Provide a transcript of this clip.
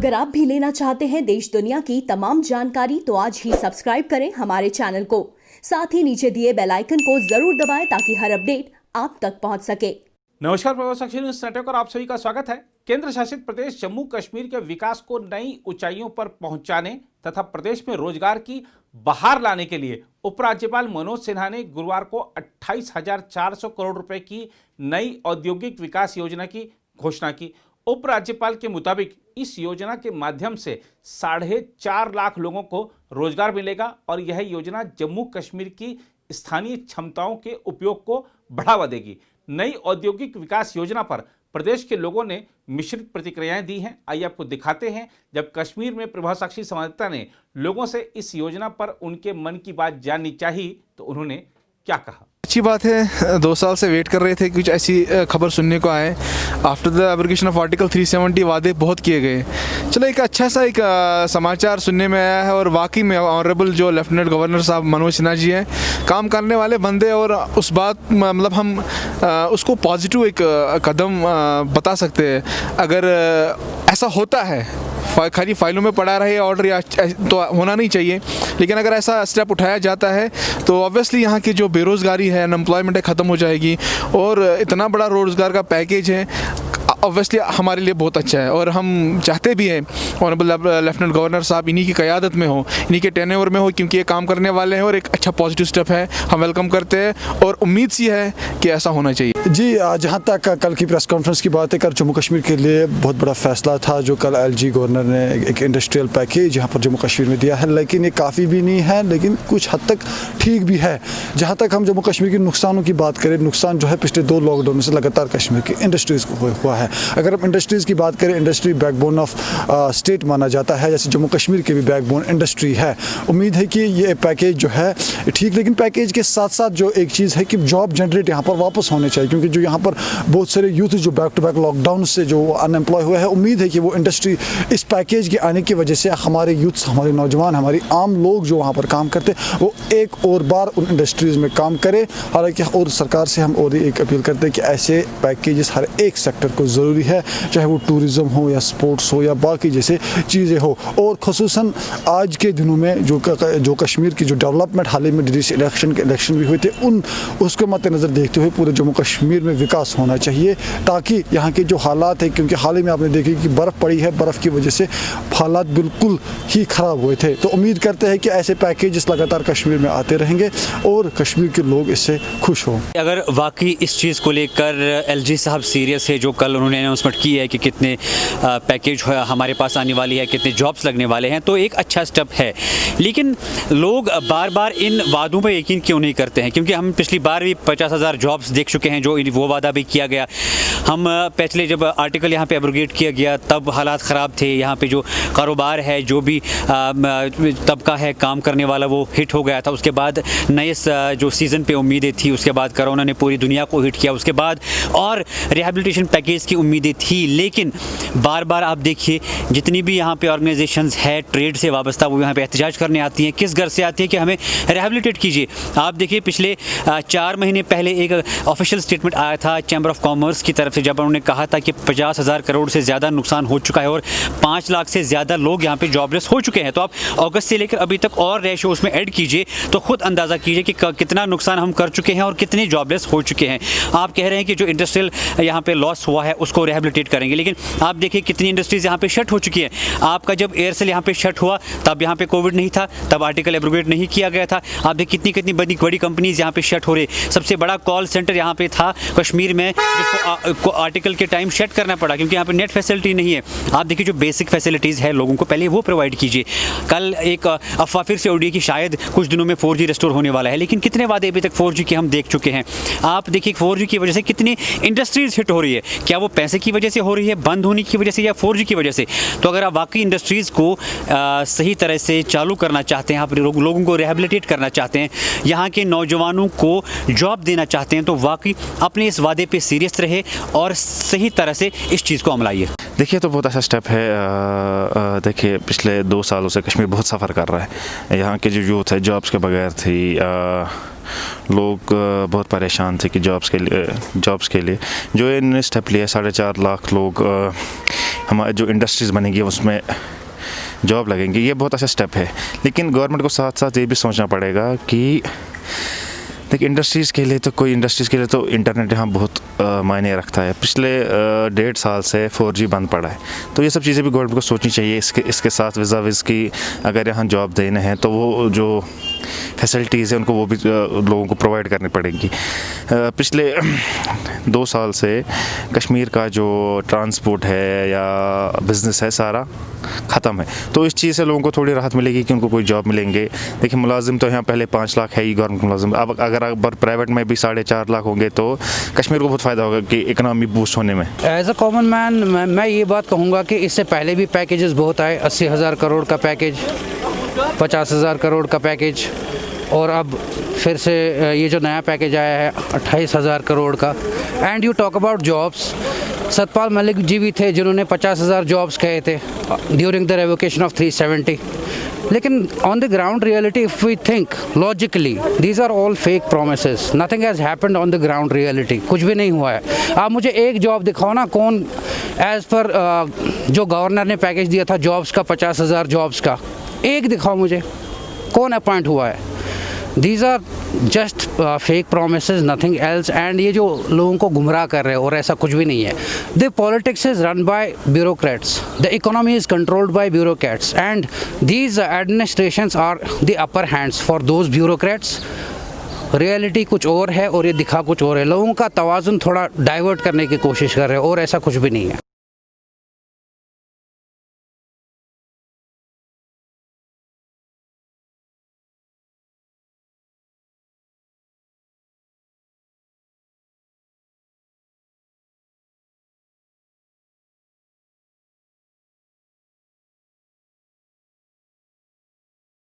अगर आप भी लेना चाहते हैं देश दुनिया की तमाम जानकारी तो आज ही सब्सक्राइब करें हमारे चैनल को। साथ ही नीचे दिए बेल आइकन को जरूर दबाएं ताकि हर अपडेट आप तक पहुंच सके। नमस्कार, प्रभात साक्षी न्यूज़ नेटवर्क और आप सभी का स्वागत है। केंद्र शासित प्रदेश जम्मू कश्मीर के विकास को नई ऊंचाइयों पर पहुंचाने तथा प्रदेश में रोजगार की बहार लाने के लिए उपराज्यपाल मनोज सिन्हा ने गुरुवार को 28,400 करोड़ रुपए की नई औद्योगिक विकास योजना की घोषणा की। उपराज्यपाल के मुताबिक इस योजना के माध्यम से 4.5 लाख लोगों को रोजगार मिलेगा और यह योजना जम्मू कश्मीर की स्थानीय क्षमताओं के उपयोग को बढ़ावा देगी। नई औद्योगिक विकास योजना पर प्रदेश के लोगों ने मिश्रित प्रतिक्रियाएं दी हैं। आइए आपको दिखाते हैं जब कश्मीर में प्रभात साक्षी संवाददाता ने लोगों से इस योजना पर उनके मन की बात जाननी चाहिए तो उन्होंने क्या कहा। अच्छी बात है, 2 साल से वेट कर रहे थे, कुछ ऐसी खबर सुनने को आए। After the abrogation of article 370 वादे बहुत किए गए। चलो एक अच्छा सा एक समाचार सुनने में आया है और वाकई में ऑनरेबल जो लेफ्टिनेंट गवर्नर साहब मनोज सिन्हा जी हैं, काम करने वाले बंदे और उस बात मतलब हम उसको पॉजिटिव एक कदम बता सकते हैं। अगर ऐसा होता है, खाली फाइलों में पड़ा रहे ऑर्डर या तो होना नहीं चाहिए, लेकिन अगर ऐसा स्टेप उठाया जाता है तो ऑब्वियसली यहाँ की जो बेरोज़गारी है, अनएम्प्लॉयमेंट है, ख़त्म हो जाएगी। और इतना बड़ा रोज़गार का पैकेज है, ऑब्वियसली हमारे लिए बहुत अच्छा है और हम चाहते भी हैं ऑनरेबल लेफ्टिनेंट गवर्नर साहब इन्हीं की क़यादत में हो, इन्हीं के टेन्योर में हो, क्योंकि ये काम करने वाले हैं और एक अच्छा पॉजिटिव स्टेप है, हम वेलकम करते हैं और उम्मीद सी है कि ऐसा होना चाहिए। जी, जहाँ तक कल की प्रेस कॉन्फ्रेंस की बात है, कर जम्मू कश्मीर के लिए बहुत बड़ा फैसला था जो कल एलजी गवर्नर ने एक इंडस्ट्रियल पैकेज यहाँ पर जम्मू कश्मीर में दिया है, लेकिन ये काफ़ी भी नहीं है, लेकिन कुछ हद तक ठीक भी है। जहाँ तक हम जम्मू कश्मीर के नुकसानों की बात करें, नुकसान जो है पिछले 2 लॉकडाउन से लगातार कश्मीर की इंडस्ट्रीज़ को हुआ है। अगर हम इंडस्ट्रीज़ की बात करें, इंडस्ट्री बैकबोन ऑफ स्टेट माना जाता है, जैसे जम्मू कश्मीर की भी बैकबोन इंडस्ट्री है। उम्मीद है कि ये पैकेज जो है ठीक, लेकिन पैकेज के साथ साथ जो एक चीज़ है कि जॉब जनरेट यहाँ पर वापस होने चाहिए, क्योंकि जो यहाँ पर बहुत सारे यूथ जो बैक टू बैक लॉकडाउन से जो अनएम्प्लॉय हुए हैं, उम्मीद है कि वो इंडस्ट्री इस पैकेज के आने की वजह से हमारे यूथ्स, हमारे नौजवान, हमारी आम लोग जो वहाँ पर काम करते वो एक और बार उन इंडस्ट्रीज़ में काम करें। हालांकि और सरकार से हम और एक अपील करते हैं कि ऐसे पैकेजेस हर एक सेक्टर को ज़रूरी है, चाहे वो टूरिज़्म हो या स्पोर्ट्स हो या बाकी जैसे चीज़ें हो। और ख़ुसूसन आज के दिनों में जो कश्मीर की जो डेवलपमेंट हाल ही में इलेक्शन भी हुए थे, उसको मद्देनज़र देखते हुए पूरे जम्मू कश्मीर में विकास होना चाहिए, ताकि यहाँ के जो हालात है, क्योंकि हाल ही में आपने देखी कि बर्फ़ पड़ी है, बर्फ़ की वजह से हालात बिल्कुल ही ख़राब हुए थे। तो उम्मीद करते हैं कि ऐसे पैकेजेस लगातार कश्मीर में आते रहेंगे और कश्मीर के लोग इससे खुश हों। अगर वाकई इस चीज़ को लेकर एलजी साहब सीरियस है, जो कल उन्होंने अनाउंसमेंट की है कि कितने पैकेज हमारे पास आने वाली है, कितने जॉब्स लगने वाले हैं, तो एक अच्छा स्टेप है। लेकिन लोग बार बार इन वादों पर यकीन क्यों नहीं करते हैं? क्योंकि हम पिछली बार भी 50,000 जॉब्स देख चुके हैं, जो वो वादा भी किया गया। हम पिछले जब आर्टिकल यहाँ पे एब्रोगेट किया गया तब हालात ख़राब थे। यहाँ पे जो कारोबार है, जो भी तबका है काम करने वाला, वो हिट हो गया था। उसके बाद नए जो सीज़न पे उम्मीदें थी, उसके बाद कोरोना ने पूरी दुनिया को हिट किया। उसके बाद और रिहेबिलिटेशन पैकेज की उम्मीदें थी, लेकिन बार बार आप देखिए जितनी भी यहाँ पे ऑर्गेनाइजेशंस है ट्रेड से वाबस्ता, वो यहाँ पे एहतजाज करने आती हैं। किस घर से आती है कि हमें रिहेबिलिटेट कीजिए। आप देखिए पिछले 4 महीने पहले एक ऑफिशियल स्टेटमेंट आया था चैम्बर ऑफ कॉमर्स की तरफ से, जब उन्होंने कहा था कि 50,000 करोड़ से ज़्यादा नुकसान हो चुका है और 5 लाख से ज़्यादा लोग यहाँ पे जॉबलेस हो चुके हैं। तो आप अगस्त से लेकर अभी तक और रेशो उसमें ऐड कीजिए तो खुद अंदाज़ा कीजिए कि कितना नुकसान हम कर चुके हैं और कितने जॉबलेस हो चुके हैं। आप कह रहे हैं कि जो इंडस्ट्रियल यहाँ पे लॉस हुआ है उसको रिहेबिलिटेट करेंगे, लेकिन आप देखिए कितनी इंडस्ट्रीज़ यहाँ पे शट हो चुकी है। आपका जब एयरसेल यहाँ पे शट हुआ तब यहाँ पे कोविड नहीं था, तब आर्टिकल एब्रोगेट नहीं किया गया था। आप देखिए कितनी बड़ी कंपनीज यहाँ पे शट हो रही। सबसे बड़ा कॉल सेंटर यहाँ पे था कश्मीर में, जिसको आर्टिकल के टाइम शट करना पड़ा क्योंकि यहाँ पे नेट फैसिलिटी नहीं है। आप देखिए जो बेसिक फैसिलिटीज़ है लोगों को पहले वो प्रोवाइड कीजिए। कल एक अफवाह फिर से उड़ी कि शायद कुछ दिनों में 4G रिस्टोर होने वाला है, लेकिन कितने वादे अभी तक 4G के हम देख चुके हैं। आप देखिए 4G की वजह से कितनी इंडस्ट्रीज़ हिट हो रही है। क्या वो पैसे की वजह से हो रही है, बंद होने की वजह से, या 4G की वजह से? तो अगर आप वाकई इंडस्ट्रीज़ को सही तरह से चालू करना चाहते हैं, आप लोगों को रिहेबिलिटेट करना चाहते हैं, यहाँ के नौजवानों को जॉब देना चाहते हैं, तो वाकई अपने इस वादे पे सीरियस रहे और सही तरह से इस चीज़ को अमलाइए। देखिए तो बहुत अच्छा स्टेप है। देखिए पिछले 2 सालों से कश्मीर बहुत सफ़र कर रहा है। यहाँ के जो यूथ है जॉब्स के बगैर थी, लोग बहुत परेशान थे कि जॉब्स के लिए जो इन्होंने स्टेप लिया, 4.5 लाख लोग हमारे जो इंडस्ट्रीज़ बनेंगी उसमें जॉब लगेंगी, ये बहुत अच्छा स्टेप है। लेकिन गवर्नमेंट को साथ साथ ये भी सोचना पड़ेगा कि देखिए इंडस्ट्रीज़ के लिए तो इंटरनेट यहाँ बहुत मायने रखता है। पिछले 1.5 साल से 4G बंद पड़ा है, तो ये सब चीज़ें भी गवर्नमेंट को सोचनी चाहिए। इसके साथ विज़ की अगर यहाँ जॉब देने हैं तो वो जो फैसिलिटीज़ है उनको वो भी लोगों को प्रोवाइड करनी पड़ेंगी। पिछले 2 साल से कश्मीर का जो ट्रांसपोर्ट है या बिज़नेस है सारा ख़त्म है, तो इस चीज़ से लोगों को थोड़ी राहत मिलेगी कि उनको कोई जॉब मिलेंगे। देखिए मुलाजिम तो यहाँ पहले 5 लाख है ही गवर्नमेंट मुलाजिम, अब अगर प्राइवेट में भी 4.5 लाख होंगे तो कश्मीर को बहुत फ़ायदा होगा कि इकनॉमी बूस्ट होने में। एज अ कॉमन मैन मैं ये बात कहूँगा कि इससे पहले भी पैकेजेस बहुत आए, 80,000 करोड़ का पैकेज, 50,000 करोड़ का पैकेज, और अब फिर से ये जो नया पैकेज आया है 28,000 करोड़ का। And you talk about jobs, Satpal Malik ji भी थे जिन्होंने 50,000 जॉब्स कहे थे ड्यूरिंग द रेवोकेशन ऑफ 370। लेकिन on the ground reality if we think logically these are all fake promises, nothing has happened on the ground reality, कुछ भी नहीं हुआ है। आप मुझे एक जॉब दिखाओ ना, कौन एज़ पर जो गवर्नर ने पैकेज दिया था जॉब्स का 50,000 जॉब्स का, एक दिखाओ मुझे, कौन अपॉइंट हुआ है। These are just fake promises, nothing else। and ये जो लोगों को गुमराह कर रहे हैं, और ऐसा कुछ भी नहीं है। The politics is run by bureaucrats, the economy is controlled by bureaucrats, and these administrations are the upper hands for those bureaucrats। Reality कुछ और है और ये दिखा कुछ और है। लोगों का तवाज़ुन थोड़ा डाइवर्ट करने की कोशिश कर रहे हैं, और ऐसा कुछ भी नहीं है।